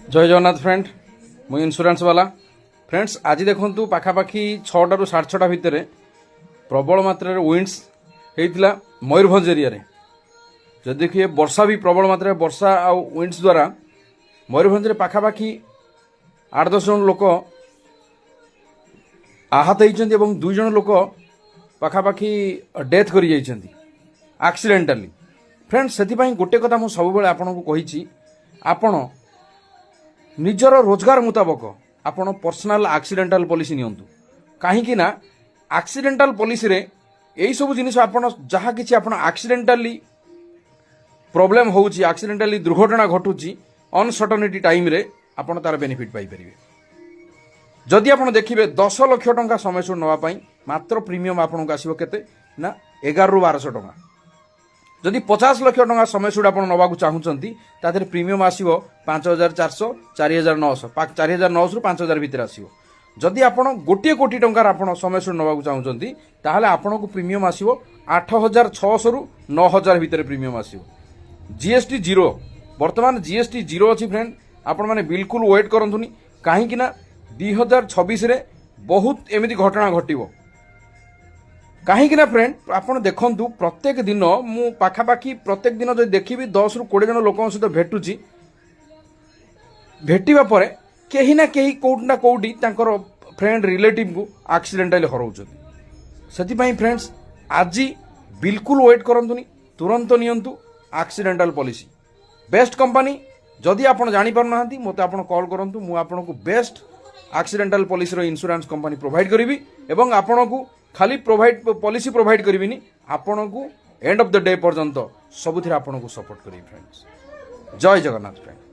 जय जगन्नाथ फ्रेंड मु इन्शुरांस वाला फ्रेंड्स आज देखु पाखापाखि 6टा ରୁ 6:30 भितर प्रबल मात्रा विंड्स होता मयूरभंज एरिया जब देखिए वर्षा भी प्रबल मात्रा वर्षा आ विंड्स द्वारा मयूरभंज पाखापाखि 8-10 जन लोक आहत होती 2 जन लोक पाखापाखि डेथ कर एक्सीडेंटाली फ्रेंड्स से गोटे कथा मुझे सब आपन को कही आपण निजर रोजगार मुताबक आपण पर्सनाल एक्सीडेंटल पॉलिसी नियंतु कहीं ना एक्सीडेंटल पॉलिसी रे यही सब जिनिस आपण जहाँ किसी आपण एक्सीडेंटली प्रॉब्लम होउची एक्सीडेंटली दुर्घटना घटुची अनसर्टनिटी टाइम रे आपण तार बेनिफिट पाई परिबे। जदि आपण देखिबे 10 लाख टंका समय सुड नवा पई मात्र प्रीमियम आपण को आसीबो केते ना 11 ରୁ 1200 टंका। जदि 50 लाख टंका समय सुड आपण नवा को चाहुचंती तादर प्रीमियम आसीबो 5400 4900 4900 ରୁ 5000 भितर आसीबो। जदि आपण 1 कोटी टंका आपण समय सुड नवा को चाहुचंती ताहाले आपण को प्रीमियम आसीबो 8600 ରୁ 9000 भितर प्रीमियम आसीबो। जीएसटी जीरो वर्तमान जीएसटी जीरो अच्छी फ्रेंड आपण माने बिल्कुल वेट करंतुनी कहीं ना 2026 रे बहुत एमिति घटना घटिबो। कहीं ना फ्रेंड आपण देखंतु प्रत्येक दिन मु पाखापाखि प्रत्येक दिन जो देखिबी 10 ରୁ 20 जन लोक सहित भेटुची भेटिबा परे केही ना केही कोउट ना कोउटी तांकर फ्रेंड रिलेटिव को एक्सीडेंटली हरौचନ୍ତି। सेति पई फ्रेंड्स आज बिल्कुल वेट करंतुनी तुरंत नियंतु एक्सीडेंटल पॉलिसी बेस्ट कंपनी। जदि आप जानी पार ना मत आप कॉल करंतु मु आपन को बेस्ट एक्सीडेंटल पॉलिसी रो इंश्योरेंस कंपनी प्रोवाइड करी एवं आपन को खाली प्रोवाइड पॉलिसी प्रोवाइड करी आपन को एंड ऑफ द डे पर्यंत सबुथिर आपन को सपोर्ट करी फ्रेंड्स। जय जगन्नाथ फ्रेंड।